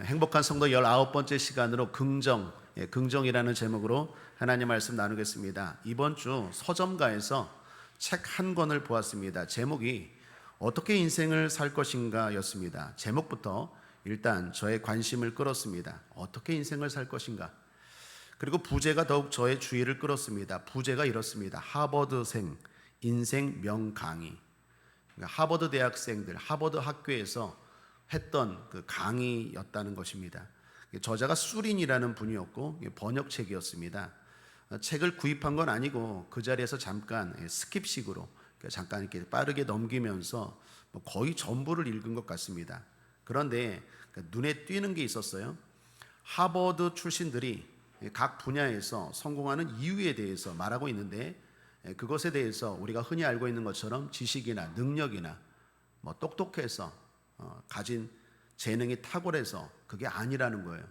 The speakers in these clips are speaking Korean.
행복한 성도 19번째 시간으로 긍정이라는 제목으로 하나님 말씀 나누겠습니다. 이번 주 서점가에서 책 한 권을 보았습니다. 제목이 어떻게 인생을 살 것인가 였습니다. 제목부터 일단 저의 관심을 끌었습니다. 어떻게 인생을 살 것인가. 그리고 부제가 더욱 저의 주의를 끌었습니다. 부제가 이렇습니다. 하버드생 인생 명강의. 그러니까 하버드 대학생들, 하버드 학교에서 했던 그 강의였다는 것입니다. 저자가 수린이라는 분이었고 번역책이었습니다. 책을 구입한 건 아니고 그 자리에서 잠깐 스킵식으로 잠깐 이렇게 빠르게 넘기면서 거의 전부를 읽은 것 같습니다. 그런데 눈에 띄는 게 있었어요. 하버드 출신들이 각 분야에서 성공하는 이유에 대해서 말하고 있는데, 그것에 대해서 우리가 흔히 알고 있는 것처럼 지식이나 능력이나 똑똑해서 가진 재능이 탁월해서 그게 아니라는 거예요.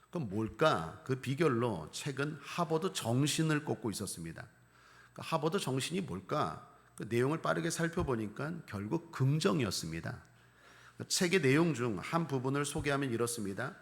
그럼 뭘까? 그 비결로 책은 하버드 정신을 꼽고 있었습니다. 하버드 정신이 뭘까? 그 내용을 빠르게 살펴보니까 결국 긍정이었습니다. 책의 내용 중 한 부분을 소개하면 이렇습니다.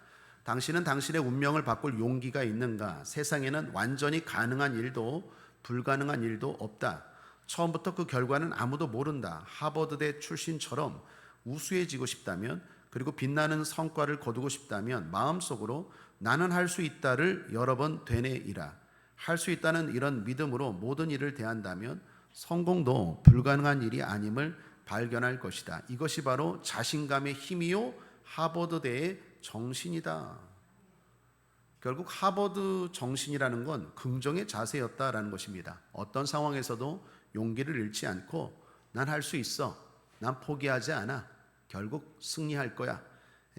당신은 당신의 운명을 바꿀 용기가 있는가? 세상에는 완전히 가능한 일도 불가능한 일도 없다. 처음부터 그 결과는 아무도 모른다. 하버드대 출신처럼 우수해지고 싶다면, 그리고 빛나는 성과를 거두고 싶다면 마음속으로 나는 할 수 있다를 여러 번 되뇌이라. 할 수 있다는 이런 믿음으로 모든 일을 대한다면 성공도 불가능한 일이 아님을 발견할 것이다. 이것이 바로 자신감의 힘이요 하버드대의 정신이다. 결국 하버드 정신이라는 건 긍정의 자세였다라는 것입니다. 어떤 상황에서도 용기를 잃지 않고 난 할 수 있어, 난 포기하지 않아, 결국 승리할 거야,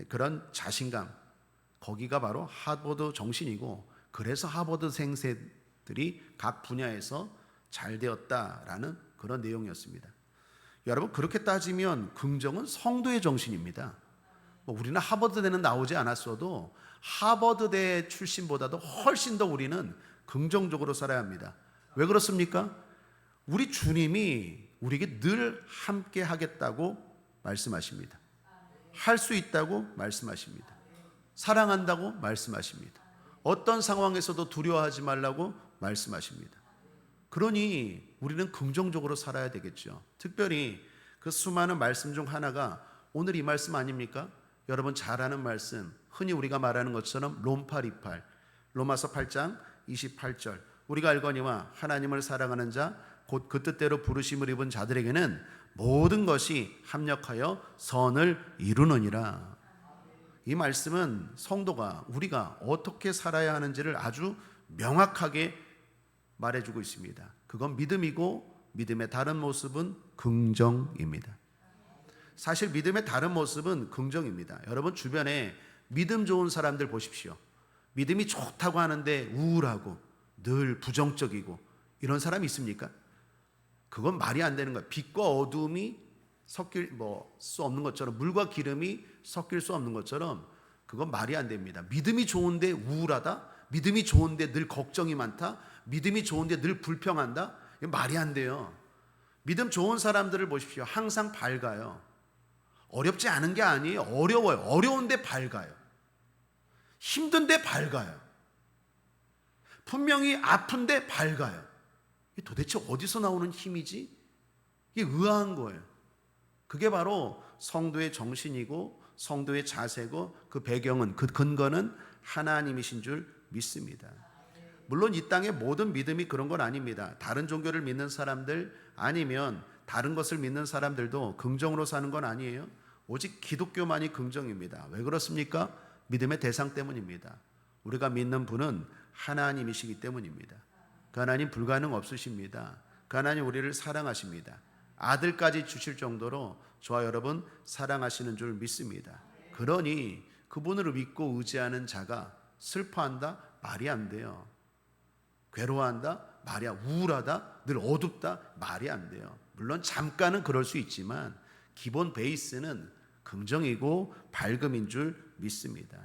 그런 자신감, 거기가 바로 하버드 정신이고, 그래서 하버드 생들이 각 분야에서 잘 되었다라는 그런 내용이었습니다. 여러분, 그렇게 따지면 긍정은 성도의 정신입니다. 우리는 하버드대는 나오지 않았어도 하버드대 출신보다도 훨씬 더 우리는 긍정적으로 살아야 합니다. 왜 그렇습니까? 우리 주님이 우리에게 늘 함께 하겠다고 말씀하십니다. 할 수 있다고 말씀하십니다. 사랑한다고 말씀하십니다. 어떤 상황에서도 두려워하지 말라고 말씀하십니다. 그러니 우리는 긍정적으로 살아야 되겠죠. 특별히 그 수많은 말씀 중 하나가 오늘 이 말씀 아닙니까? 여러분 잘 아는 말씀, 흔히 우리가 말하는 것처럼 롬팔 28, 로마서 8장 28절. 우리가 알거니와 하나님을 사랑하는 자 곧 그 뜻대로 부르심을 입은 자들에게는 모든 것이 합력하여 선을 이루느니라. 이 말씀은 성도가, 우리가 어떻게 살아야 하는지를 아주 명확하게 말해주고 있습니다. 그건 믿음이고, 믿음의 다른 모습은 긍정입니다. 사실 믿음의 다른 모습은 긍정입니다. 여러분 주변에 믿음 좋은 사람들 보십시오. 믿음이 좋다고 하는데 우울하고 늘 부정적이고 이런 사람이 있습니까? 그건 말이 안 되는 거예요. 빛과 어둠이 섞일 수 없는 것처럼, 물과 기름이 섞일 수 없는 것처럼 그건 말이 안 됩니다. 믿음이 좋은데 우울하다, 믿음이 좋은데 늘 걱정이 많다, 믿음이 좋은데 늘 불평한다, 이건 말이 안 돼요. 믿음 좋은 사람들을 보십시오. 항상 밝아요. 어렵지 않은 게 아니에요. 어려워요. 어려운데 밝아요. 힘든데 밝아요. 분명히 아픈데 밝아요. 이게 도대체 어디서 나오는 힘이지? 이게 의아한 거예요. 그게 바로 성도의 정신이고 성도의 자세고, 그 배경은, 그 근거는 하나님이신 줄 믿습니다. 물론 이 땅의 모든 믿음이 그런 건 아닙니다. 다른 종교를 믿는 사람들, 아니면 다른 것을 믿는 사람들도 긍정으로 사는 건 아니에요. 오직 기독교만이 긍정입니다. 왜 그렇습니까? 믿음의 대상 때문입니다. 우리가 믿는 분은 하나님이시기 때문입니다. 그 하나님 불가능 없으십니다. 그 하나님 우리를 사랑하십니다. 아들까지 주실 정도로 저와 여러분 사랑하시는 줄 믿습니다. 그러니 그분을 믿고 의지하는 자가 슬퍼한다? 말이 안 돼요. 괴로워한다? 말이 안, 우울하다? 늘 어둡다? 말이 안 돼요. 물론 잠깐은 그럴 수 있지만 기본 베이스는 긍정이고 밝음인 줄 믿습니다.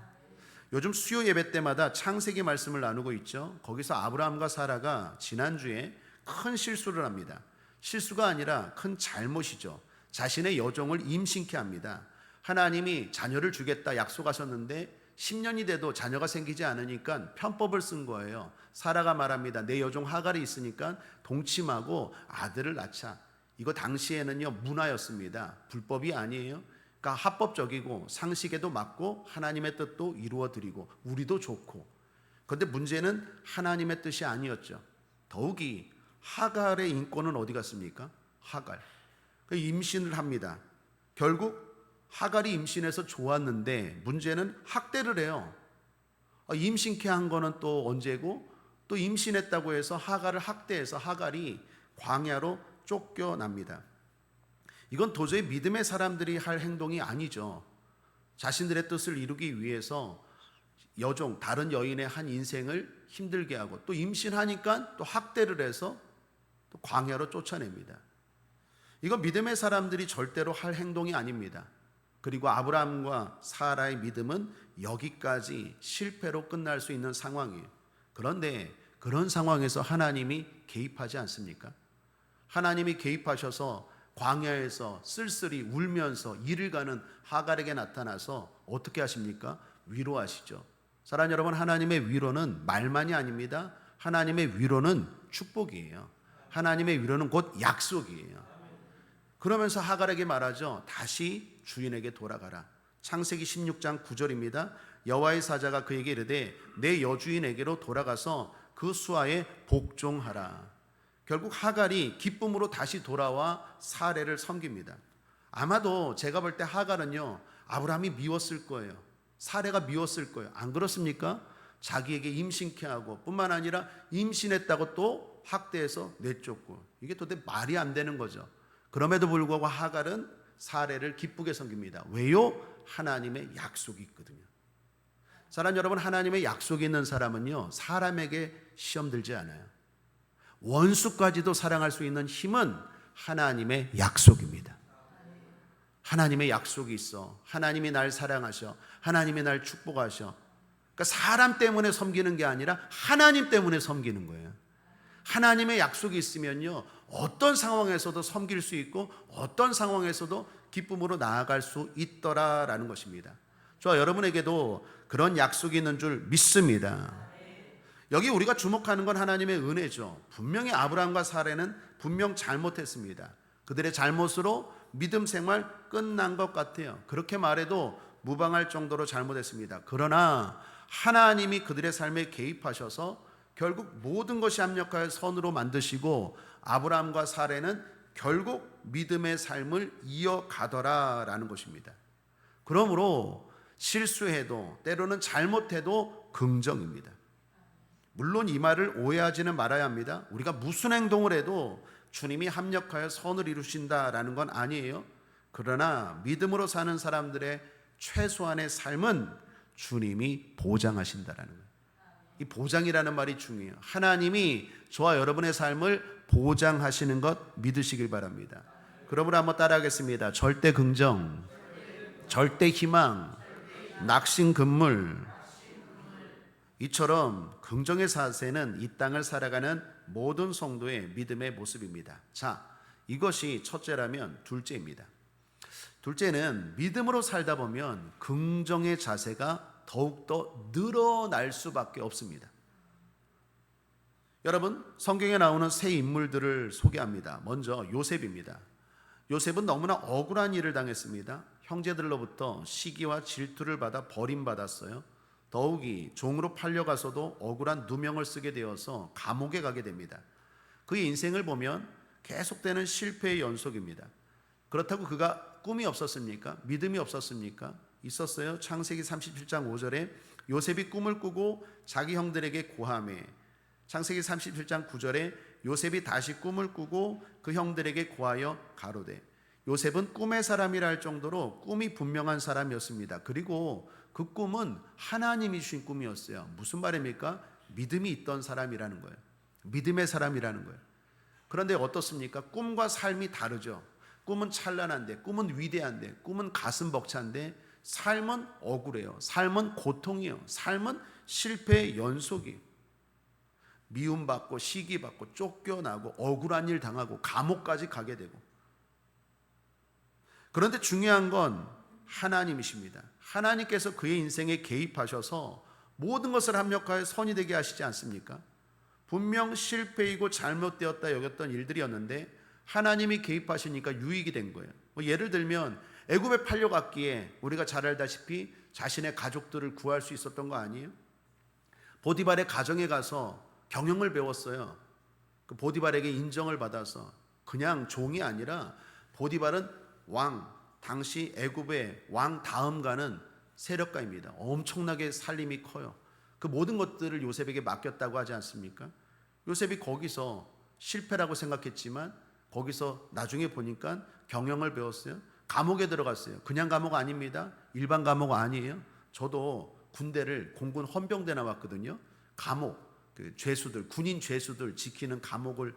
요즘 수요 예배 때마다 창세기 말씀을 나누고 있죠. 거기서 아브라함과 사라가 지난주에 큰 실수를 합니다. 실수가 아니라 큰 잘못이죠. 자신의 여종을 임신케 합니다. 하나님이 자녀를 주겠다 약속하셨는데 10년이 돼도 자녀가 생기지 않으니까 편법을 쓴 거예요. 사라가 말합니다. 내 여종 하갈이 있으니까 동침하고 아들을 낳자. 이거 당시에는요 문화였습니다. 불법이 아니에요. 그러니까 합법적이고 상식에도 맞고 하나님의 뜻도 이루어 드리고 우리도 좋고. 그런데 문제는 하나님의 뜻이 아니었죠. 더욱이 하갈의 인권은 어디 갔습니까? 하갈 임신을 합니다. 결국 하갈이 임신해서 좋았는데 문제는 학대를 해요. 임신케 한 거는 또 언제고, 또 임신했다고 해서 하갈을 학대해서 하갈이 광야로 쫓겨납니다. 이건 도저히 믿음의 사람들이 할 행동이 아니죠. 자신들의 뜻을 이루기 위해서 여종 다른 여인의 한 인생을 힘들게 하고 또 임신하니까 또 학대를 해서 또 광야로 쫓아냅니다. 이건 믿음의 사람들이 절대로 할 행동이 아닙니다. 그리고 아브라함과 사라의 믿음은 여기까지 실패로 끝날 수 있는 상황이에요. 그런데 그런 상황에서 하나님이 개입하지 않습니까? 하나님이 개입하셔서 광야에서 쓸쓸히 울면서 이를 가는 하갈에게 나타나서 어떻게 하십니까? 위로하시죠. 사랑하는 여러분, 하나님의 위로는 말만이 아닙니다. 하나님의 위로는 축복이에요. 하나님의 위로는 곧 약속이에요. 그러면서 하갈에게 말하죠. 다시 주인에게 돌아가라. 창세기 16장 9절입니다. 여호와의 사자가 그에게 이르되 내 여주인에게로 돌아가서 그 수하에 복종하라. 결국 하갈이 기쁨으로 다시 돌아와 사레를 섬깁니다. 아마도 제가 볼 때 하갈은요 아브라함이 미웠을 거예요. 사레가 미웠을 거예요. 안 그렇습니까? 자기에게 임신케 하고 뿐만 아니라 임신했다고 또 학대해서 내쫓고, 이게 도대체 말이 안 되는 거죠. 그럼에도 불구하고 하갈은 사레를 기쁘게 섬깁니다. 왜요? 하나님의 약속이 있거든요. 사랑 여러분, 하나님의 약속이 있는 사람은요 사람에게 시험 들지 않아요. 원수까지도 사랑할 수 있는 힘은 하나님의 약속입니다. 하나님의 약속이 있어. 하나님이 날 사랑하셔. 하나님이 날 축복하셔. 그러니까 사람 때문에 섬기는 게 아니라 하나님 때문에 섬기는 거예요. 하나님의 약속이 있으면요 어떤 상황에서도 섬길 수 있고 어떤 상황에서도 기쁨으로 나아갈 수 있더라라는 것입니다. 저와 여러분에게도 그런 약속이 있는 줄 믿습니다. 여기 우리가 주목하는 건 하나님의 은혜죠. 분명히 아브라함과 사레는 분명 잘못했습니다. 그들의 잘못으로 믿음 생활 끝난 것 같아요. 그렇게 말해도 무방할 정도로 잘못했습니다. 그러나 하나님이 그들의 삶에 개입하셔서 결국 모든 것이 합력하여 선으로 만드시고 아브라함과 사레는 결국 믿음의 삶을 이어가더라라는 것입니다. 그러므로 실수해도 때로는 잘못해도 긍정입니다. 물론 이 말을 오해하지는 말아야 합니다. 우리가 무슨 행동을 해도 주님이 합력하여 선을 이루신다라는 건 아니에요. 그러나 믿음으로 사는 사람들의 최소한의 삶은 주님이 보장하신다라는 거예요. 이 보장이라는 말이 중요해요. 하나님이 저와 여러분의 삶을 보장하시는 것 믿으시길 바랍니다. 그러므로 한번 따라하겠습니다. 절대 긍정, 절대 희망, 낙심금물. 이처럼 긍정의 사세는 이 땅을 살아가는 모든 성도의 믿음의 모습입니다. 자, 이것이 첫째라면 둘째입니다. 둘째는 믿음으로 살다 보면 긍정의 자세가 더욱더 늘어날 수밖에 없습니다. 여러분, 성경에 나오는 세 인물들을 소개합니다. 먼저 요셉입니다. 요셉은 너무나 억울한 일을 당했습니다. 형제들로부터 시기와 질투를 받아 버림받았어요. 더욱이 종으로 팔려가서도 억울한 누명을 쓰게 되어서 감옥에 가게 됩니다. 그의 인생을 보면 계속되는 실패의 연속입니다. 그렇다고 그가 꿈이 없었습니까? 믿음이 없었습니까? 있었어요. 창세기 37장 5절에 요셉이 꿈을 꾸고 자기 형들에게 고하매, 창세기 37장 9절에 요셉이 다시 꿈을 꾸고 그 형들에게 고하여 가로되. 요셉은 꿈의 사람이라 할 정도로 꿈이 분명한 사람이었습니다. 그리고 그 꿈은 하나님이 주신 꿈이었어요. 무슨 말입니까? 믿음이 있던 사람이라는 거예요. 믿음의 사람이라는 거예요. 그런데 어떻습니까? 꿈과 삶이 다르죠. 꿈은 찬란한데, 꿈은 위대한데, 꿈은 가슴 벅찬데, 삶은 억울해요. 삶은 고통이에요. 삶은 실패의 연속이에요. 미움받고 시기받고 쫓겨나고 억울한 일 당하고 감옥까지 가게 되고. 그런데 중요한 건 하나님이십니다. 하나님께서 그의 인생에 개입하셔서 모든 것을 합력하여 선이 되게 하시지 않습니까? 분명 실패이고 잘못되었다 여겼던 일들이었는데 하나님이 개입하시니까 유익이 된 거예요. 예를 들면 애굽에 팔려갔기에 우리가 잘 알다시피 자신의 가족들을 구할 수 있었던 거 아니에요? 보디발의 가정에 가서 경영을 배웠어요. 그 보디발에게 인정을 받아서 그냥 종이 아니라 보디발은 왕, 당시 애굽의 왕 다음 가는 세력가입니다. 엄청나게 살림이 커요. 그 모든 것들을 요셉에게 맡겼다고 하지 않습니까? 요셉이 거기서 실패라고 생각했지만 거기서 나중에 보니까 경영을 배웠어요. 감옥에 들어갔어요. 그냥 감옥 아닙니다. 일반 감옥 아니에요. 저도 군대를 공군 헌병대 나왔거든요. 감옥, 그 죄수들, 군인 죄수들 지키는 감옥을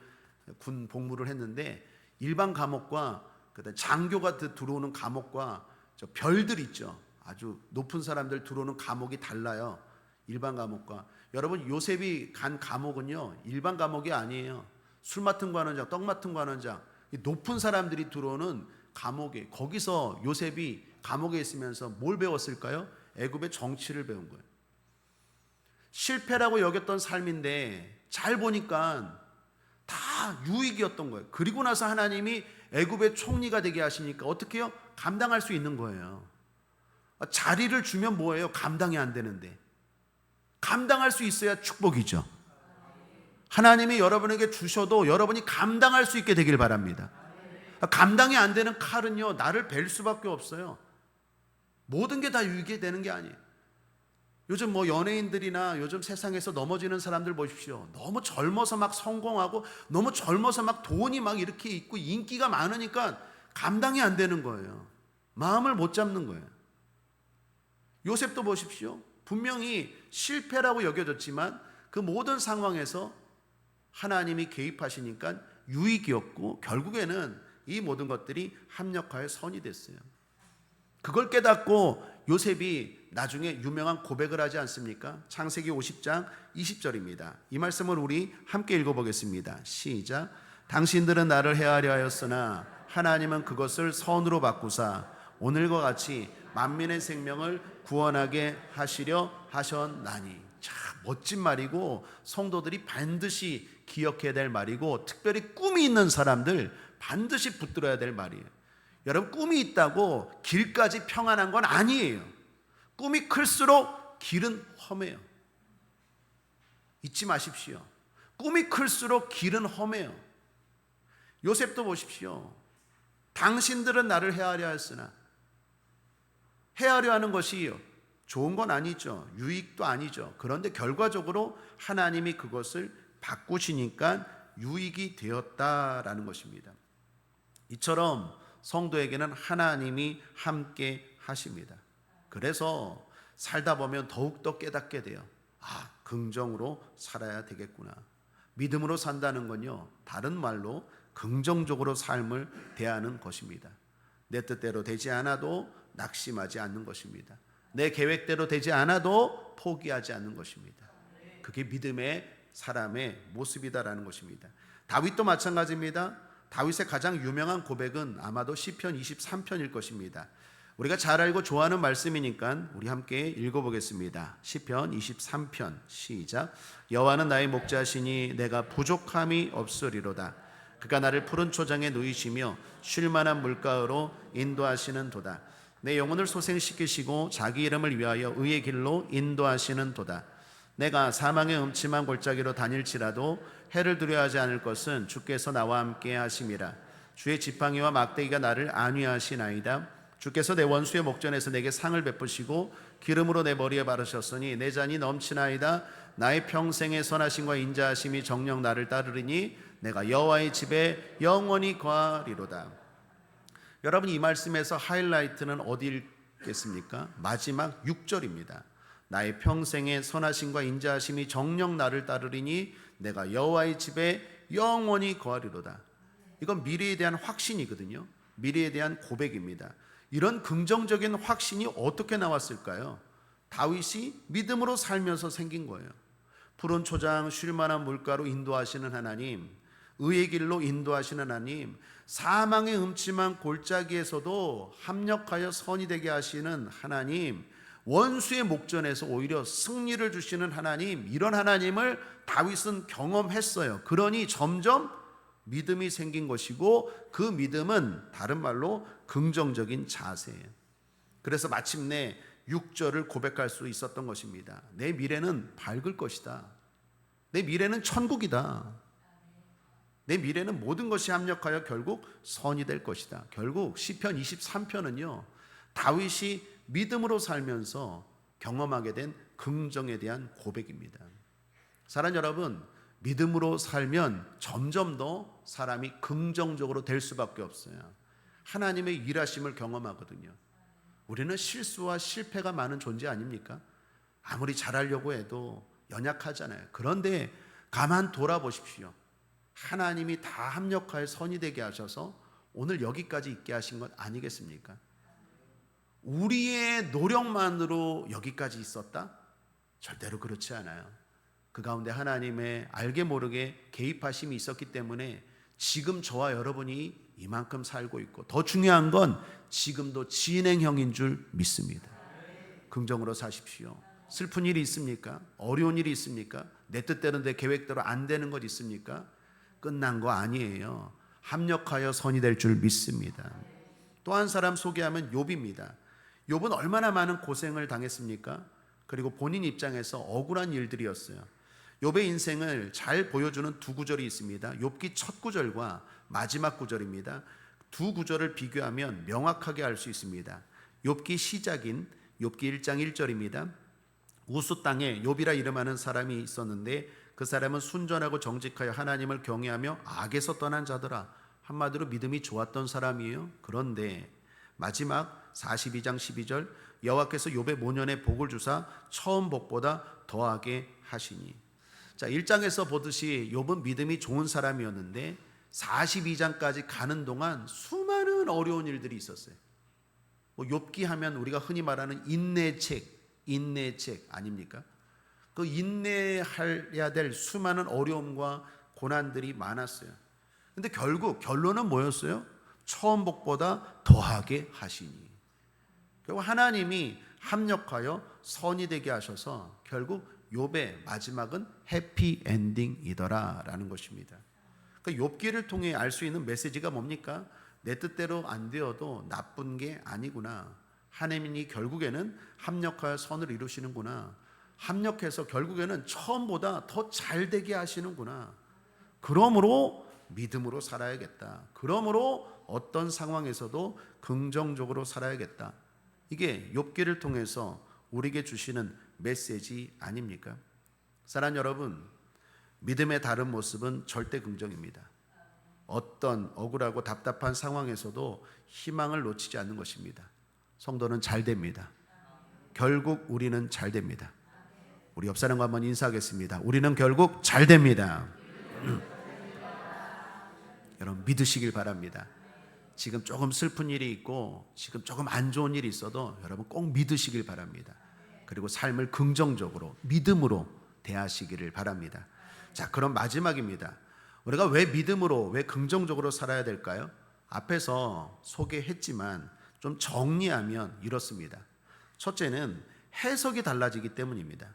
군 복무를 했는데 일반 감옥과 그다음 장교가 들어오는 감옥과 저 별들 있죠. 아주 높은 사람들 들어오는 감옥이 달라요. 일반 감옥과. 여러분 요셉이 간 감옥은요 일반 감옥이 아니에요. 술 맡은 거 하는 장, 떡 맡은 거 하는 장, 높은 사람들이 들어오는 감옥에, 거기서 요셉이 감옥에 있으면서 뭘 배웠을까요? 애굽의 정치를 배운 거예요. 실패라고 여겼던 삶인데 잘 보니까 다 유익이었던 거예요. 그리고 나서 하나님이 애굽의 총리가 되게 하시니까 어떻게 해요? 감당할 수 있는 거예요. 자리를 주면 뭐예요? 감당이 안 되는데 감당할 수 있어야 축복이죠. 하나님이 여러분에게 주셔도 여러분이 감당할 수 있게 되길 바랍니다. 감당이 안 되는 칼은요 나를 벨 수밖에 없어요. 모든 게 다 유익이 되는 게 아니에요. 요즘 연예인들이나 요즘 세상에서 넘어지는 사람들 보십시오. 너무 젊어서 막 성공하고 너무 젊어서 막 돈이 막 이렇게 있고 인기가 많으니까 감당이 안 되는 거예요. 마음을 못 잡는 거예요. 요셉도 보십시오. 분명히 실패라고 여겨졌지만 그 모든 상황에서 하나님이 개입하시니까 유익이었고 결국에는 이 모든 것들이 합력하여 선이 됐어요. 그걸 깨닫고 요셉이 나중에 유명한 고백을 하지 않습니까? 창세기 50장 20절입니다. 이 말씀을 우리 함께 읽어보겠습니다. 시작. 당신들은 나를 해하려 하였으나 하나님은 그것을 선으로 바꾸사 오늘과 같이 만민의 생명을 구원하게 하시려 하셨나니. 참 멋진 말이고 성도들이 반드시 기억해야 될 말이고 특별히 꿈이 있는 사람들 반드시 붙들어야 될 말이에요. 여러분 꿈이 있다고 길까지 평안한 건 아니에요. 꿈이 클수록 길은 험해요. 잊지 마십시오. 꿈이 클수록 길은 험해요. 요셉도 보십시오. 당신들은 나를 해하려 했으나 해하려 하는 것이 좋은 건 아니죠. 유익도 아니죠. 그런데 결과적으로 하나님이 그것을 바꾸시니까 유익이 되었다라는 것입니다. 이처럼 성도에게는 하나님이 함께 하십니다. 그래서 살다 보면 더욱더 깨닫게 돼요. 긍정으로 살아야 되겠구나. 믿음으로 산다는 건요, 다른 말로 긍정적으로 삶을 대하는 것입니다. 내 뜻대로 되지 않아도 낙심하지 않는 것입니다. 내 계획대로 되지 않아도 포기하지 않는 것입니다. 그게 믿음의 사람의 모습이다라는 것입니다. 다윗도 마찬가지입니다. 다윗의 가장 유명한 고백은 아마도 시편 23편일 것입니다. 우리가 잘 알고 좋아하는 말씀이니까 우리 함께 읽어보겠습니다. 시편 23편 시작. 여호와는 나의 목자시니 내가 부족함이 없으리로다. 그가 나를 푸른 초장에 누이시며 쉴 만한 물가로 인도하시는 도다. 내 영혼을 소생시키시고 자기 이름을 위하여 의의 길로 인도하시는 도다. 내가 사망의 음침한 골짜기로 다닐지라도 해를 두려워하지 않을 것은 주께서 나와 함께 하심이라. 주의 지팡이와 막대기가 나를 안위하시나이다. 주께서 내 원수의 목전에서 내게 상을 베푸시고 기름으로 내 머리에 바르셨으니 내 잔이 넘치나이다. 나의 평생의 선하심과 인자하심이 정녕 나를 따르리니 내가 여호와의 집에 영원히 거하리로다. 여러분 이 말씀에서 하이라이트는 어디 있겠습니까? 마지막 6절입니다. 나의 평생의 선하심과 인자하심이 정녕 나를 따르리니 내가 여호와의 집에 영원히 거하리로다. 이건 미래에 대한 확신이거든요. 미래에 대한 고백입니다. 이런 긍정적인 확신이 어떻게 나왔을까요? 다윗이 믿음으로 살면서 생긴 거예요. 푸른 초장 쉴 만한 물가로 인도하시는 하나님, 의의 길로 인도하시는 하나님, 사망의 음침한 골짜기에서도 합력하여 선이 되게 하시는 하나님, 원수의 목전에서 오히려 승리를 주시는 하나님, 이런 하나님을 다윗은 경험했어요. 그러니 점점 믿음이 생긴 것이고, 그 믿음은 다른 말로 긍정적인 자세예요. 그래서 마침내 6절을 고백할 수 있었던 것입니다. 내 미래는 밝을 것이다. 내 미래는 천국이다. 내 미래는 모든 것이 합력하여 결국 선이 될 것이다. 결국 시편 23편은요, 다윗이 믿음으로 살면서 경험하게 된 긍정에 대한 고백입니다. 사랑 여러분, 믿음으로 살면 점점 더 사람이 긍정적으로 될 수밖에 없어요. 하나님의 일하심을 경험하거든요. 우리는 실수와 실패가 많은 존재 아닙니까? 아무리 잘하려고 해도 연약하잖아요. 그런데 가만 돌아보십시오. 하나님이 다 합력하여 선이 되게 하셔서 오늘 여기까지 있게 하신 것 아니겠습니까? 우리의 노력만으로 여기까지 있었다? 절대로 그렇지 않아요. 그 가운데 하나님의 알게 모르게 개입하심이 있었기 때문에 지금 저와 여러분이 이만큼 살고 있고, 더 중요한 건 지금도 진행형인 줄 믿습니다. 긍정으로 사십시오. 슬픈 일이 있습니까? 어려운 일이 있습니까? 내 뜻대로 내 계획대로 안 되는 것 있습니까? 끝난 거 아니에요. 합력하여 선이 될 줄 믿습니다. 또 한 사람 소개하면 욥입니다. 욥은 얼마나 많은 고생을 당했습니까? 그리고 본인 입장에서 억울한 일들이었어요. 욥의 인생을 잘 보여주는 두 구절이 있습니다. 욥기 첫 구절과 마지막 구절입니다. 두 구절을 비교하면 명확하게 알 수 있습니다. 욥기 시작인 욥기 1장 1절입니다. 우수 땅에 욥이라 이름하는 사람이 있었는데 그 사람은 순전하고 정직하여 하나님을 경외하며 악에서 떠난 자더라. 한마디로 믿음이 좋았던 사람이에요. 그런데 마지막 42장 12절, 여호와께서 욥의 모년에 복을 주사 처음 복보다 더하게 하시니. 자, 1장에서 보듯이 욥은 믿음이 좋은 사람이었는데 42장까지 가는 동안 수많은 어려운 일들이 있었어요. 뭐 욥기 하면 우리가 흔히 말하는 인내책 아닙니까? 그 인내해야 될 수많은 어려움과 고난들이 많았어요. 근데 결국 결론은 뭐였어요? 처음 복보다 더하게 하시니. 결국 하나님이 합력하여 선이 되게 하셔서 결국 욥의 마지막은 해피 엔딩이더라라는 것입니다. 그러니까 욥기를 통해 알 수 있는 메시지가 뭡니까? 내 뜻대로 안 되어도 나쁜 게 아니구나. 하나님이 결국에는 합력하여 선을 이루시는구나. 합력해서 결국에는 처음보다 더 잘 되게 하시는구나. 그러므로 믿음으로 살아야겠다. 그러므로 어떤 상황에서도 긍정적으로 살아야겠다. 이게 욥기를 통해서 우리에게 주시는 메시지 아닙니까? 사랑하는 여러분, 믿음의 다른 모습은 절대 긍정입니다. 어떤 억울하고 답답한 상황에서도 희망을 놓치지 않는 것입니다. 성도는 잘 됩니다. 결국 우리는 잘 됩니다. 우리 옆 사람과 한번 인사하겠습니다. 우리는 결국 잘 됩니다. 여러분 믿으시길 바랍니다. 지금 조금 슬픈 일이 있고 지금 조금 안 좋은 일이 있어도 여러분 꼭 믿으시길 바랍니다. 그리고 삶을 긍정적으로 믿음으로 대하시기를 바랍니다. 자, 그럼 마지막입니다. 우리가 왜 믿음으로, 왜 긍정적으로 살아야 될까요? 앞에서 소개했지만 좀 정리하면 이렇습니다. 첫째는 해석이 달라지기 때문입니다.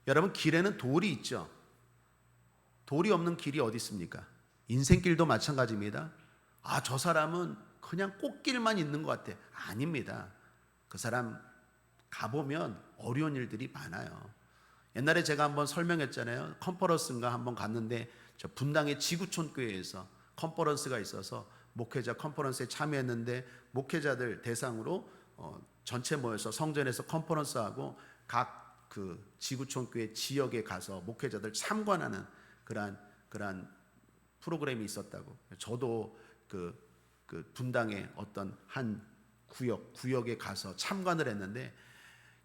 여러분, 길에는 돌이 있죠. 돌이 없는 길이 어디 있습니까? 인생길도 마찬가지입니다. 아, 저 사람은 그냥 꽃길만 있는 것 같아. 아닙니다. 그 사람 가보면 어려운 일들이 많아요. 옛날에 제가 한번 설명했잖아요. 컨퍼런스인가 한번 갔는데 저 분당의 지구촌 교회에서 컨퍼런스가 있어서 목회자 컨퍼런스에 참여했는데 목회자들 대상으로 전체 모여서 성전에서 컨퍼런스하고 각 그 지구촌 교회 지역에 가서 목회자들 참관하는 그러한 프로그램이 있었다고. 저도 그 분당의 어떤 한 구역에 가서 참관을 했는데,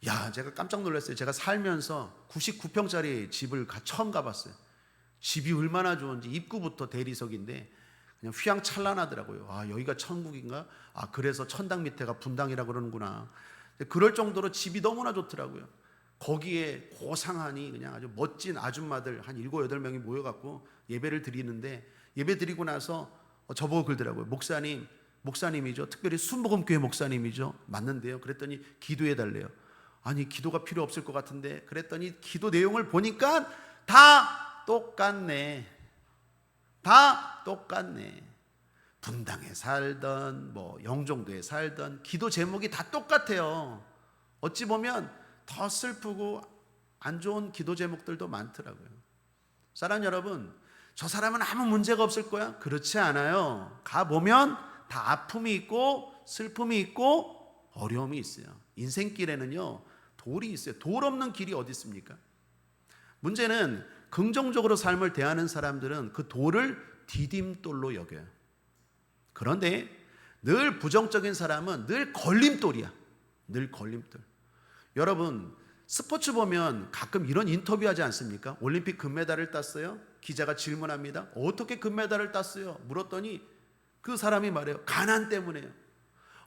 야, 제가 깜짝 놀랐어요. 제가 살면서 99평짜리 집을 처음 가봤어요. 집이 얼마나 좋은지 입구부터 대리석인데 그냥 휘황찬란하더라고요. 아, 여기가 천국인가? 아, 그래서 천당 밑에가 분당이라 그러는구나. 그럴 정도로 집이 너무나 좋더라고요. 거기에 고상하니 그냥 아주 멋진 아줌마들 한 7, 8명이 모여갖고 예배를 드리는데, 예배 드리고 나서 저보고 그러더라고요. 목사님이죠. 특별히 순복음교회 목사님이죠. 맞는데요. 그랬더니 기도해 달래요. 아니, 기도가 필요 없을 것 같은데. 그랬더니 기도 내용을 보니까 다 똑같네. 다 똑같네. 분당에 살던 영종도에 살던 기도 제목이 다 똑같아요. 어찌 보면 더 슬프고 안 좋은 기도 제목들도 많더라고요. 사랑 여러분, 저 사람은 아무 문제가 없을 거야? 그렇지 않아요. 가보면 다 아픔이 있고 슬픔이 있고 어려움이 있어요. 인생길에는요, 돌이 있어요. 돌 없는 길이 어디 있습니까? 문제는 긍정적으로 삶을 대하는 사람들은 그 돌을 디딤돌로 여겨요. 그런데 늘 부정적인 사람은 늘 걸림돌이야. 늘 걸림돌. 여러분, 스포츠 보면 가끔 이런 인터뷰 하지 않습니까? 올림픽 금메달을 땄어요. 기자가 질문합니다. 어떻게 금메달을 땄어요? 물었더니 그 사람이 말해요. 가난 때문에요.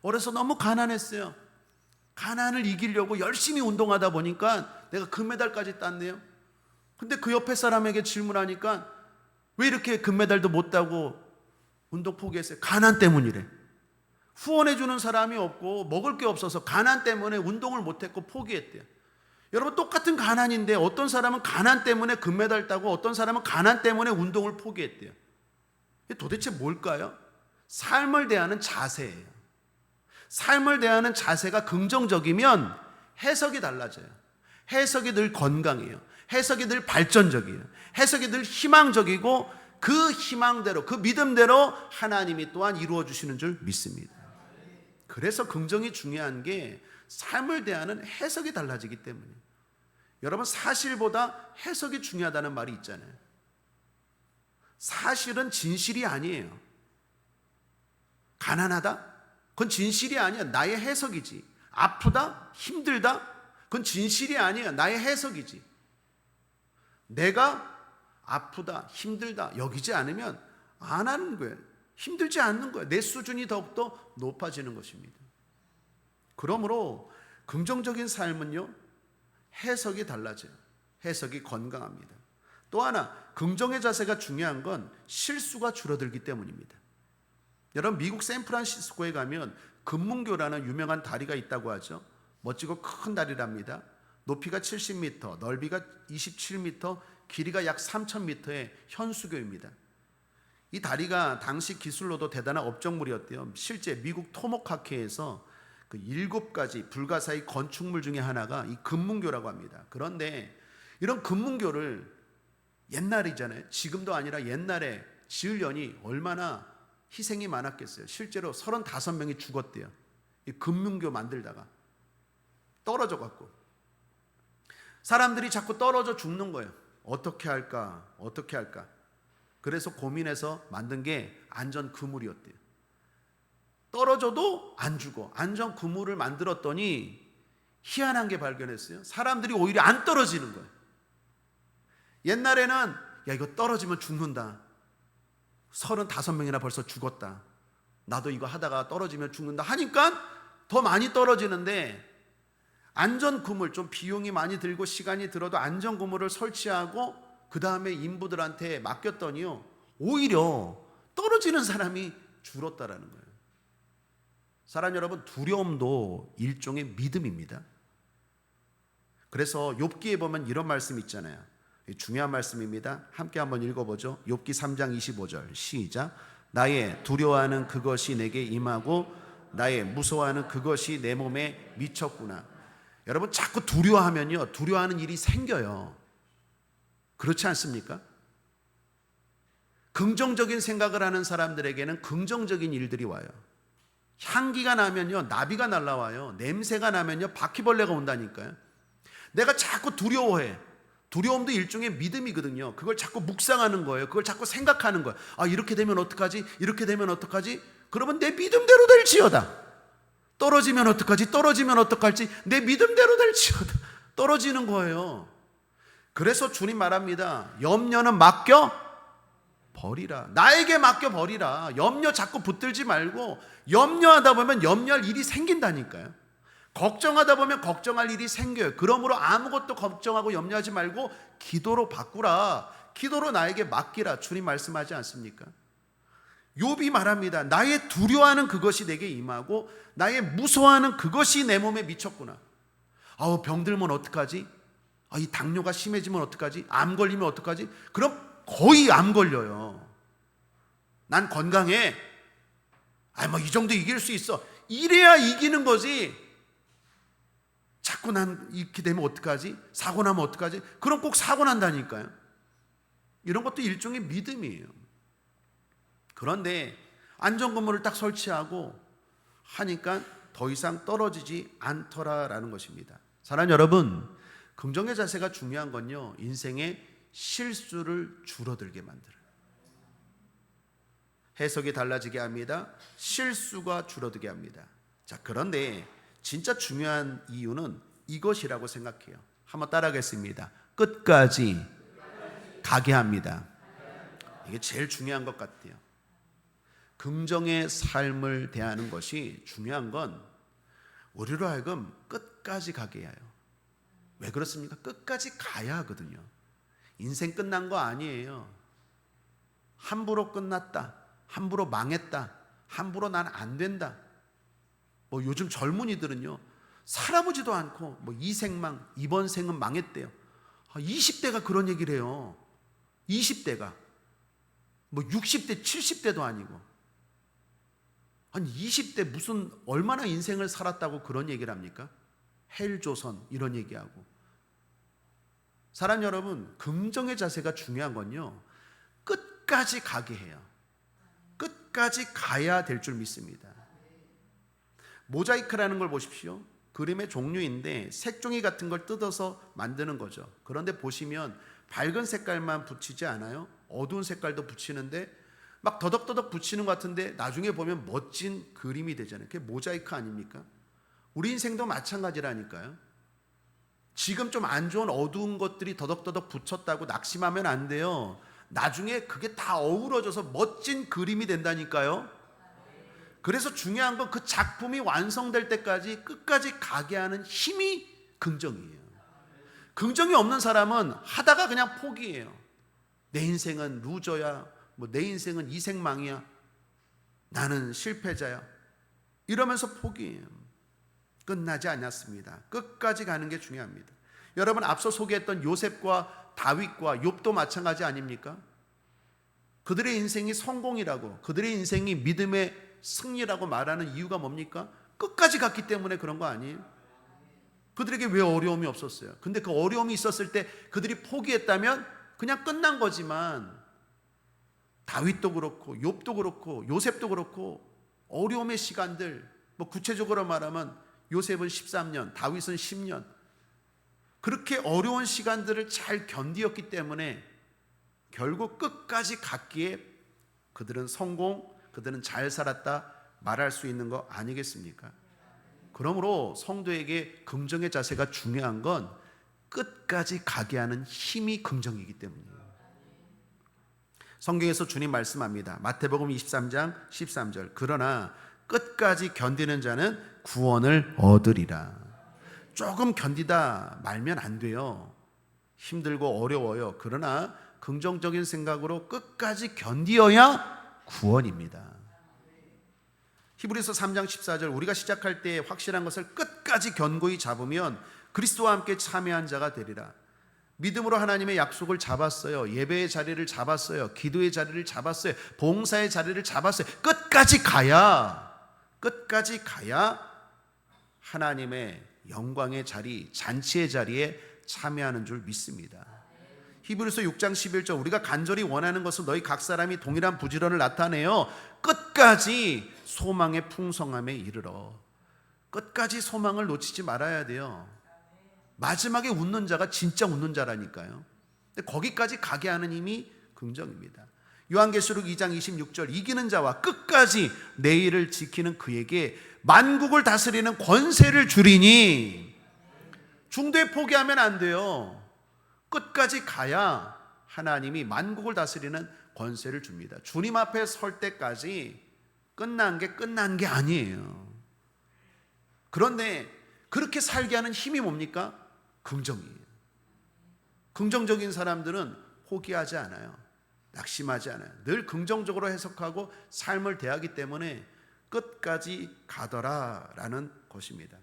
어려서 너무 가난했어요. 가난을 이기려고 열심히 운동하다 보니까 내가 금메달까지 땄네요. 근데 그 옆에 사람에게 질문하니까 왜 이렇게 금메달도 못 따고 운동 포기했어요? 가난 때문이래. 후원해주는 사람이 없고 먹을 게 없어서 가난 때문에 운동을 못했고 포기했대요. 여러분, 똑같은 가난인데 어떤 사람은 가난 때문에 금메달 따고 어떤 사람은 가난 때문에 운동을 포기했대요. 이게 도대체 뭘까요? 삶을 대하는 자세예요. 삶을 대하는 자세가 긍정적이면 해석이 달라져요. 해석이 늘 건강해요. 해석이 늘 발전적이에요. 해석이 늘 희망적이고 그 희망대로, 그 믿음대로 하나님이 또한 이루어 주시는 줄 믿습니다. 그래서 긍정이 중요한 게 삶을 대하는 해석이 달라지기 때문이에요. 여러분, 사실보다 해석이 중요하다는 말이 있잖아요. 사실은 진실이 아니에요. 가난하다? 그건 진실이 아니야. 나의 해석이지. 아프다? 힘들다? 그건 진실이 아니야. 나의 해석이지. 내가 아프다, 힘들다 여기지 않으면 안 하는 거예요. 힘들지 않는 거예요. 내 수준이 더욱더 높아지는 것입니다. 그러므로 긍정적인 삶은요, 해석이 달라져요. 해석이 건강합니다. 또 하나, 긍정의 자세가 중요한 건 실수가 줄어들기 때문입니다. 여러분, 미국 샌프란시스코에 가면 금문교라는 유명한 다리가 있다고 하죠. 멋지고 큰 다리랍니다. 높이가 70m, 넓이가 27m, 길이가 약 3,000m의 현수교입니다. 이 다리가 당시 기술로도 대단한 업적물이었대요. 실제 미국 토모카케에서 그 7가지 불가사의 건축물 중에 하나가 이 금문교라고 합니다. 그런데 이런 금문교를 옛날이잖아요. 지금도 아니라 옛날에 지으려니 얼마나 희생이 많았겠어요. 실제로 35명이 죽었대요. 이 금문교 만들다가 떨어져 갖고 사람들이 자꾸 떨어져 죽는 거예요. 어떻게 할까? 어떻게 할까? 그래서 고민해서 만든 게 안전 그물이었대요. 떨어져도 안 죽어. 안전 그물을 만들었더니 희한한 게 발견했어요. 사람들이 오히려 안 떨어지는 거예요. 옛날에는 야, 이거 떨어지면 죽는다. 35명이나 벌써 죽었다. 나도 이거 하다가 떨어지면 죽는다 하니까 더 많이 떨어지는데, 안전 그물, 좀 비용이 많이 들고 시간이 들어도 안전 그물을 설치하고 그 다음에 인부들한테 맡겼더니요, 오히려 떨어지는 사람이 줄었다라는 거예요. 사랑 여러분, 두려움도 일종의 믿음입니다. 그래서 욥기에 보면 이런 말씀 있잖아요. 중요한 말씀입니다. 함께 한번 읽어보죠. 욥기 3장 25절 시작. 나의 두려워하는 그것이 내게 임하고 나의 무서워하는 그것이 내 몸에 미쳤구나. 여러분, 자꾸 두려워하면요, 두려워하는 일이 생겨요. 그렇지 않습니까? 긍정적인 생각을 하는 사람들에게는 긍정적인 일들이 와요. 향기가 나면요, 나비가 날아와요. 냄새가 나면요, 바퀴벌레가 온다니까요. 내가 자꾸 두려워해. 두려움도 일종의 믿음이거든요. 그걸 자꾸 묵상하는 거예요. 그걸 자꾸 생각하는 거예요. 아, 이렇게 되면 어떡하지? 이렇게 되면 어떡하지? 그러면 내 믿음대로 될지어다. 떨어지면 어떡하지? 떨어지면 어떡할지? 내 믿음대로 될지어다. 떨어지는 거예요. 그래서 주님 말합니다. 염려는 맡겨 버리라. 나에게 맡겨 버리라. 염려 자꾸 붙들지 말고, 염려하다 보면 염려할 일이 생긴다니까요. 걱정하다 보면 걱정할 일이 생겨요. 그러므로 아무것도 걱정하고 염려하지 말고 기도로 바꾸라. 기도로 나에게 맡기라. 주님 말씀하지 않습니까? 욥이 말합니다. 나의 두려워하는 그것이 내게 임하고 나의 무서워하는 그것이 내 몸에 미쳤구나. 아우, 병들면 어떡하지? 이 당뇨가 심해지면 어떡하지? 암 걸리면 어떡하지? 그럼 거의 암 걸려요. 난 건강해. 뭐 이 정도 이길 수 있어. 이래야 이기는 거지. 자꾸 난 이렇게 되면 어떡하지? 사고 나면 어떡하지? 그럼 꼭 사고 난다니까요. 이런 것도 일종의 믿음이에요. 그런데 안전건물을 딱 설치하고 하니까 더 이상 떨어지지 않더라라는 것입니다. 사랑하는 여러분, 긍정의 자세가 중요한 건요, 인생의 실수를 줄어들게 만들어요. 해석이 달라지게 합니다. 실수가 줄어들게 합니다. 자, 그런데 진짜 중요한 이유는 이것이라고 생각해요. 한번 따라하겠습니다. 끝까지 가게 합니다. 이게 제일 중요한 것 같아요. 긍정의 삶을 대하는 것이 중요한 건 우리로 하여금 끝까지 가게 해요. 왜 그렇습니까? 끝까지 가야 하거든요. 인생 끝난 거 아니에요. 함부로 끝났다, 함부로 망했다, 함부로 난 안 된다. 요즘 젊은이들은요, 살아보지도 않고 이 생망, 이번 생은 망했대요. 20대가 그런 얘기를 해요. 20대가 60대, 70대도 아니고. 아니 20대 무슨 얼마나 인생을 살았다고 그런 얘기를 합니까? 헬조선 이런 얘기하고. 사람 여러분, 긍정의 자세가 중요한 건요, 끝까지 가게 해요. 끝까지 가야 될 줄 믿습니다. 모자이크라는 걸 보십시오. 그림의 종류인데 색종이 같은 걸 뜯어서 만드는 거죠. 그런데 보시면 밝은 색깔만 붙이지 않아요. 어두운 색깔도 붙이는데 막 더덕더덕 붙이는 것 같은데 나중에 보면 멋진 그림이 되잖아요. 그게 모자이크 아닙니까? 우리 인생도 마찬가지라니까요. 지금 좀 안 좋은 어두운 것들이 더덕더덕 붙였다고 낙심하면 안 돼요. 나중에 그게 다 어우러져서 멋진 그림이 된다니까요. 그래서 중요한 건 그 작품이 완성될 때까지 끝까지 가게 하는 힘이 긍정이에요. 긍정이 없는 사람은 하다가 그냥 포기해요. 내 인생은 루저야, 내 인생은 이생망이야, 나는 실패자야, 이러면서 포기해요. 끝나지 않았습니다. 끝까지 가는 게 중요합니다. 여러분, 앞서 소개했던 요셉과 다윗과 욥도 마찬가지 아닙니까? 그들의 인생이 성공이라고, 그들의 인생이 믿음의 승리라고 말하는 이유가 뭡니까? 끝까지 갔기 때문에 그런 거 아니에요? 그들에게 왜 어려움이 없었어요? 근데 그 어려움이 있었을 때 그들이 포기했다면 그냥 끝난 거지만, 다윗도 그렇고 욥도 그렇고 요셉도 그렇고 어려움의 시간들, 구체적으로 말하면 요셉은 13년, 다윗은 10년, 그렇게 어려운 시간들을 잘 견디었기 때문에 결국 끝까지 갔기에 그들은 성공, 그들은 잘 살았다 말할 수 있는 거 아니겠습니까? 그러므로 성도에게 긍정의 자세가 중요한 건 끝까지 가게 하는 힘이 긍정이기 때문이에요. 성경에서 주님 말씀합니다. 마태복음 23장 13절. 그러나 끝까지 견디는 자는 구원을 얻으리라. 조금 견디다 말면 안 돼요. 힘들고 어려워요. 그러나 긍정적인 생각으로 끝까지 견디어야 구원입니다. 히브리서 3장 14절. 우리가 시작할 때 확실한 것을 끝까지 견고히 잡으면 그리스도와 함께 참여한 자가 되리라. 믿음으로 하나님의 약속을 잡았어요. 예배의 자리를 잡았어요. 기도의 자리를 잡았어요. 봉사의 자리를 잡았어요. 끝까지 가야 하나님의 영광의 자리, 잔치의 자리에 참여하는 줄 믿습니다. 히브리서 6장 11절. 우리가 간절히 원하는 것은 너희 각 사람이 동일한 부지런을 나타내어 끝까지 소망의 풍성함에 이르러. 끝까지 소망을 놓치지 말아야 돼요. 마지막에 웃는 자가 진짜 웃는 자라니까요. 근데 거기까지 가게 하는 힘이 긍정입니다. 요한계시록 2장 26절. 이기는 자와 끝까지 내일을 지키는 그에게 만국을 다스리는 권세를 주리니. 중도에 포기하면 안 돼요. 끝까지 가야 하나님이 만국을 다스리는 권세를 줍니다. 주님 앞에 설 때까지 끝난 게 아니에요. 그런데 그렇게 살게 하는 힘이 뭡니까? 긍정이에요. 긍정적인 사람들은 포기하지 않아요. 낙심하지 않아요. 늘 긍정적으로 해석하고 삶을 대하기 때문에 끝까지 가더라라는 것입니다.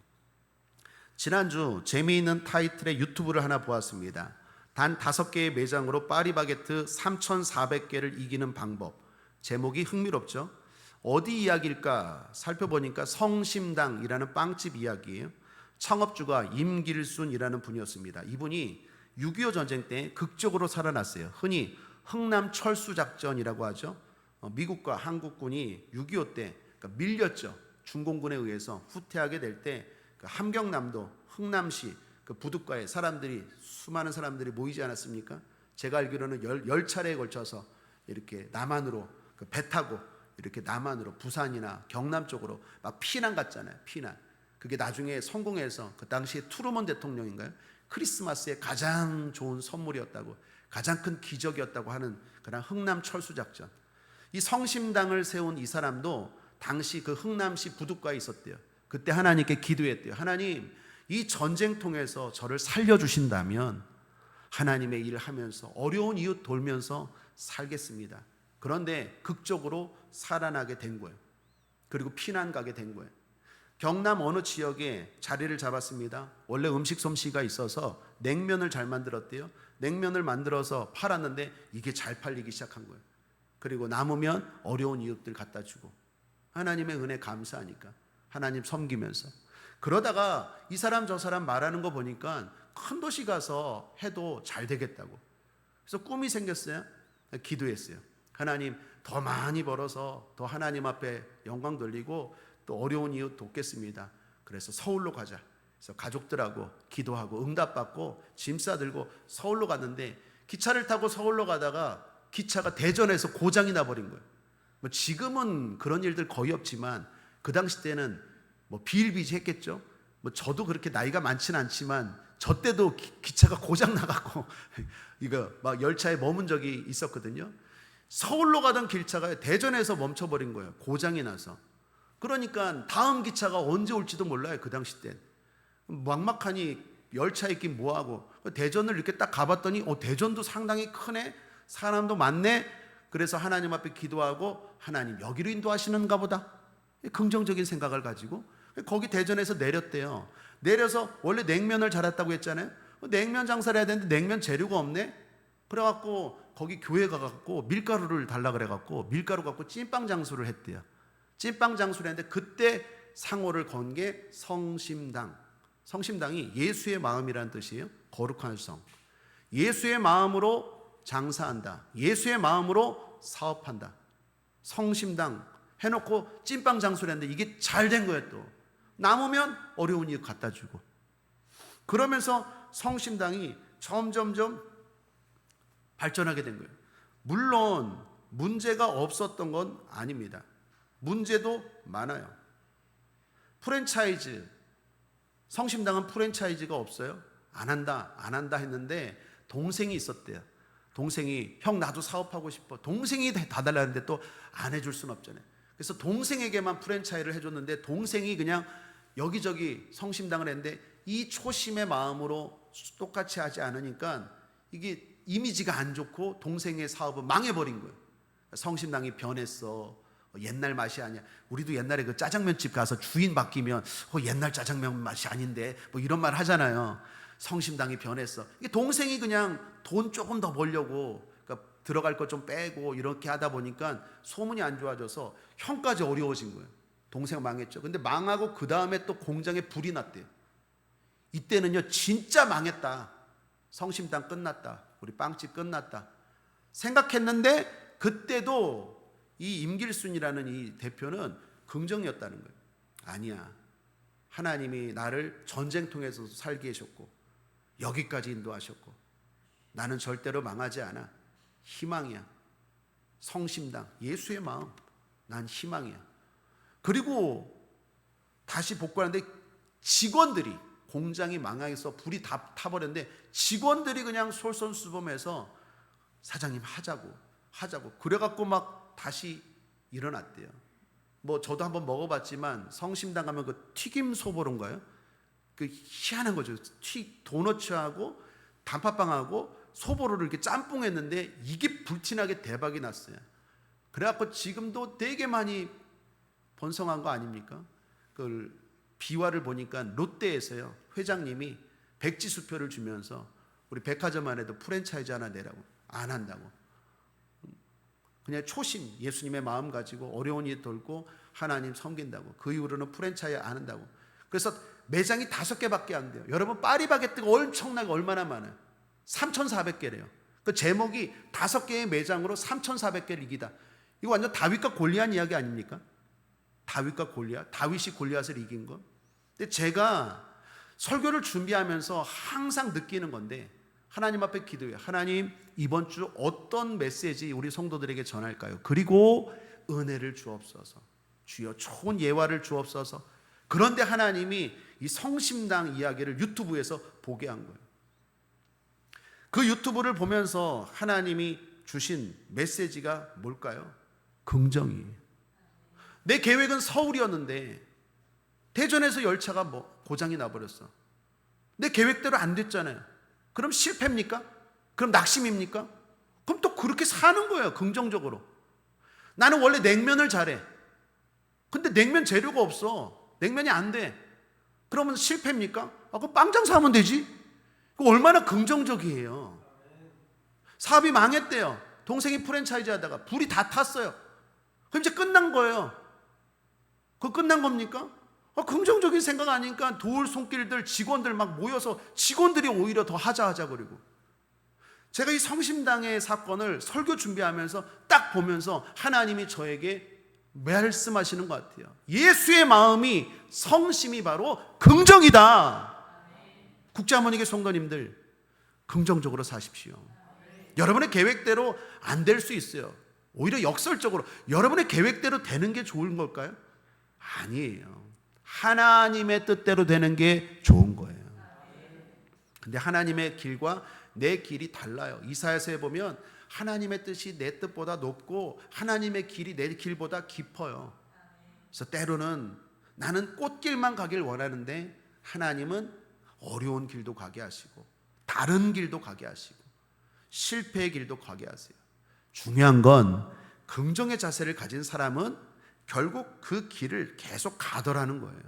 지난주 재미있는 타이틀의 유튜브를 하나 보았습니다. 단 5개의 매장으로 파리바게트 3,400개를 이기는 방법. 제목이 흥미롭죠? 어디 이야기일까 살펴보니까 성심당이라는 빵집 이야기예요. 창업주가 임길순이라는 분이었습니다. 이분이 6.25 전쟁 때 극적으로 살아났어요. 흔히 흥남철수작전이라고 하죠. 미국과 한국군이 6.25 때 그러니까 밀렸죠. 중공군에 의해서 후퇴하게 될 때 그 함경남도 흥남시 그 부둣가에 수많은 사람들이 모이지 않았습니까? 제가 알기로는 10차례에 걸쳐서 이렇게 남한으로 그 배 타고 이렇게 남한으로 부산이나 경남 쪽으로 막 피난 갔잖아요. 피난. 그게 나중에 성공해서 그 당시에 트루먼 대통령인가요? 크리스마스에 가장 좋은 선물이었다고, 가장 큰 기적이었다고 하는 그런 흥남 철수작전. 이 성심당을 세운 이 사람도 당시 그 흥남시 부둣가에 있었대요. 그때 하나님께 기도했대요. 하나님, 이 전쟁통에서 저를 살려주신다면 하나님의 일을 하면서 어려운 이웃 돌면서 살겠습니다. 그런데 극적으로 살아나게 된 거예요. 그리고 피난 가게 된 거예요. 경남 어느 지역에 자리를 잡았습니다. 원래 음식 솜씨가 있어서 냉면을 잘 만들었대요. 냉면을 만들어서 팔았는데 이게 잘 팔리기 시작한 거예요. 그리고 남으면 어려운 이웃들 갖다 주고 하나님의 은혜 감사하니까 하나님 섬기면서 그러다가 이 사람 저 사람 말하는 거 보니까 큰 도시 가서 해도 잘 되겠다고. 그래서 꿈이 생겼어요. 기도했어요. 하나님 더 많이 벌어서 더 하나님 앞에 영광 돌리고 또 어려운 이웃 돕겠습니다. 그래서 서울로 가자. 그래서 가족들하고 기도하고 응답받고 짐 싸들고 서울로 갔는데 기차를 타고 서울로 가다가 기차가 대전에서 고장이 나버린 거예요. 뭐 지금은 그런 일들 거의 없지만 그 당시 때는 뭐 비일비재했겠죠. 뭐 저도 그렇게 나이가 많지는 않지만 저 때도 기차가 고장 나갖고 이거 막 열차에 머문 적이 있었거든요. 서울로 가던 기차가 대전에서 멈춰버린 거예요. 고장이 나서. 그러니까 다음 기차가 언제 올지도 몰라요. 그 당시 땐 막막하니 열차 있긴 뭐하고 대전을 이렇게 딱 가봤더니 대전도 상당히 크네, 사람도 많네. 그래서 하나님 앞에 기도하고 하나님 여기로 인도하시는가 보다 긍정적인 생각을 가지고 거기 대전에서 내렸대요. 내려서 원래 냉면을 잘했다고 했잖아요. 냉면 장사를 해야 되는데 냉면 재료가 없네. 그래갖고 거기 교회 가갖고 밀가루를 달라 그래갖고 밀가루 갖고 찐빵 장수를 했대요. 찐빵 장수를 했는데 그때 상호를 건 게 성심당. 성심당이 예수의 마음이라는 뜻이에요. 거룩한 성. 예수의 마음으로 장사한다. 예수의 마음으로 사업한다. 성심당 해놓고 찐빵 장수를 했는데 이게 잘 된 거예요. 또 남으면 어려운 이웃 갖다 주고 그러면서 성심당이 점점점 발전하게 된 거예요. 물론 문제가 없었던 건 아닙니다. 문제도 많아요. 프랜차이즈, 성심당은 프랜차이즈가 없어요. 안 한다 했는데 동생이 있었대요. 동생이 형 나도 사업하고 싶어. 동생이 다 달라는데 또 안 해줄 수는 없잖아요. 그래서 동생에게만 프랜차이즈를 해줬는데 동생이 그냥 여기저기 성심당을 했는데 이 초심의 마음으로 똑같이 하지 않으니까 이게 이미지가 안 좋고 동생의 사업은 망해버린 거예요. 성심당이 변했어. 옛날 맛이 아니야. 우리도 옛날에 그 짜장면집 가서 주인 바뀌면 옛날 짜장면 맛이 아닌데 뭐 이런 말 하잖아요. 성심당이 변했어. 이게 동생이 그냥 돈 조금 더 벌려고 그러니까 들어갈 것 좀 빼고 이렇게 하다 보니까 소문이 안 좋아져서 형까지 어려워진 거예요. 동생 망했죠. 근데 망하고 그 다음에 또 공장에 불이 났대요. 이때는요 진짜 망했다. 성심당 끝났다. 우리 빵집 끝났다. 생각했는데 그때도 이 임길순이라는 이 대표는 긍정이었다는 거예요. 아니야. 하나님이 나를 전쟁통에서 살게 하셨고 여기까지 인도하셨고 나는 절대로 망하지 않아. 희망이야. 성심당, 예수의 마음. 난 희망이야. 그리고 다시 복구하는데 직원들이 공장이 망해서 불이 다 타버렸는데 직원들이 그냥 솔선수범해서 사장님 하자고 그래갖고 막 다시 일어났대요. 뭐 저도 한번 먹어봤지만 성심당 가면 그 튀김 소보로인가요? 그 희한한 거죠. 도너츠하고 단팥빵하고 소보로를 이렇게 짬뽕했는데 이게 불티나게 대박이 났어요. 그래갖고 지금도 되게 많이 번성한 거 아닙니까? 그 비화를 보니까 롯데에서요, 회장님이 백지수표를 주면서 우리 백화점 안에도 프랜차이즈 하나 내라고. 안 한다고. 그냥 초심, 예수님의 마음 가지고 어려운 일 돌고 하나님 섬긴다고. 그 이후로는 프랜차이즈 안 한다고. 그래서 매장이 5개밖에 안 돼요. 여러분, 파리바게뜨가 엄청나게 얼마나 많아요? 3,400개래요. 그 제목이 5개의 매장으로 3,400개를 이기다. 이거 완전 다윗과 골리앗 이야기 아닙니까? 다윗과 골리앗, 다윗이 골리앗을 이긴 거. 근데 제가 설교를 준비하면서 항상 느끼는 건데, 하나님 앞에 기도해요. 하나님, 이번 주 어떤 메시지 우리 성도들에게 전할까요? 그리고 은혜를 주옵소서. 주여 좋은 예화를 주옵소서. 그런데 하나님이 이 성심당 이야기를 유튜브에서 보게 한 거예요. 그 유튜브를 보면서 하나님이 주신 메시지가 뭘까요? 긍정이에요. 내 계획은 서울이었는데 대전에서 열차가 고장이 나버렸어. 내 계획대로 안 됐잖아요. 그럼 실패입니까? 그럼 낙심입니까? 그럼 또 그렇게 사는 거예요. 긍정적으로. 나는 원래 냉면을 잘해. 근데 냉면 재료가 없어. 냉면이 안 돼. 그러면 실패입니까? 그럼 빵 장사하면 되지. 얼마나 긍정적이에요. 사업이 망했대요. 동생이 프랜차이즈 하다가 불이 다 탔어요. 그럼 이제 끝난 거예요. 그거 끝난 겁니까? 긍정적인 생각 아니니까 도울 손길들, 직원들 막 모여서 직원들이 오히려 더 하자 그리고. 제가 이 성심당의 사건을 설교 준비하면서 딱 보면서 하나님이 저에게 말씀하시는 것 같아요. 예수의 마음이, 성심이 바로 긍정이다. 국제하모니계 성도님들, 긍정적으로 사십시오. 여러분의 계획대로 안 될 수 있어요. 오히려 역설적으로 여러분의 계획대로 되는 게 좋은 걸까요? 아니에요. 하나님의 뜻대로 되는 게 좋은 거예요. 근데 하나님의 길과 내 길이 달라요. 이사야서에 보면 하나님의 뜻이 내 뜻보다 높고 하나님의 길이 내 길보다 깊어요. 그래서 때로는 나는 꽃길만 가길 원하는데 하나님은 어려운 길도 가게 하시고 다른 길도 가게 하시고 실패의 길도 가게 하세요. 중요한 건 긍정의 자세를 가진 사람은 결국 그 길을 계속 가더라는 거예요.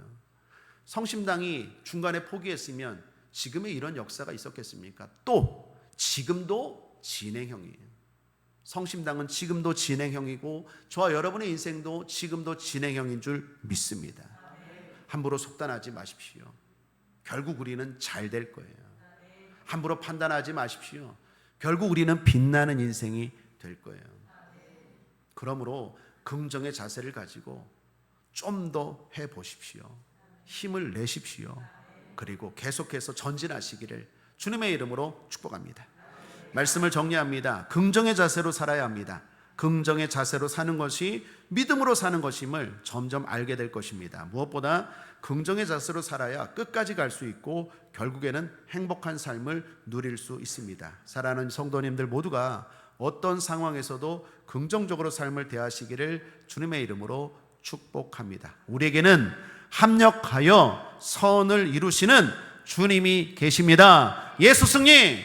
성심당이 중간에 포기했으면 지금의 이런 역사가 있었겠습니까? 또 지금도 진행형이에요. 성심당은 지금도 진행형이고 저와 여러분의 인생도 지금도 진행형인 줄 믿습니다. 함부로 속단하지 마십시오. 결국 우리는 잘 될 거예요. 함부로 판단하지 마십시오. 결국 우리는 빛나는 인생이 될 거예요. 그러므로 긍정의 자세를 가지고 좀 더 해보십시오. 힘을 내십시오. 그리고 계속해서 전진하시기를 주님의 이름으로 축복합니다. 말씀을 정리합니다. 긍정의 자세로 살아야 합니다. 긍정의 자세로 사는 것이 믿음으로 사는 것임을 점점 알게 될 것입니다. 무엇보다 긍정의 자세로 살아야 끝까지 갈 수 있고 결국에는 행복한 삶을 누릴 수 있습니다. 사랑하는 성도님들 모두가 어떤 상황에서도 긍정적으로 삶을 대하시기를 주님의 이름으로 축복합니다. 우리에게는 합력하여 선을 이루시는 주님이 계십니다. 예수 승리!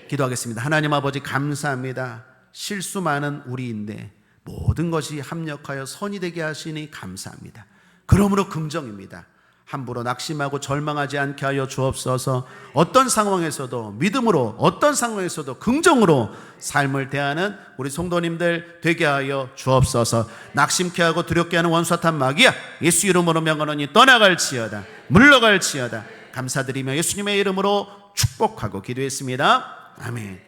기도하겠습니다. 하나님 아버지 감사합니다. 실수 많은 우리인데 모든 것이 합력하여 선이 되게 하시니 감사합니다. 그러므로 긍정입니다. 함부로 낙심하고 절망하지 않게 하여 주옵소서. 어떤 상황에서도 믿음으로, 어떤 상황에서도 긍정으로 삶을 대하는 우리 성도님들 되게 하여 주옵소서. 낙심케 하고 두렵게 하는 원수탄 마귀야, 예수 이름으로 명하노니 떠나갈지어다, 물러갈지어다. 감사드리며 예수님의 이름으로 축복하고 기도했습니다. 아멘.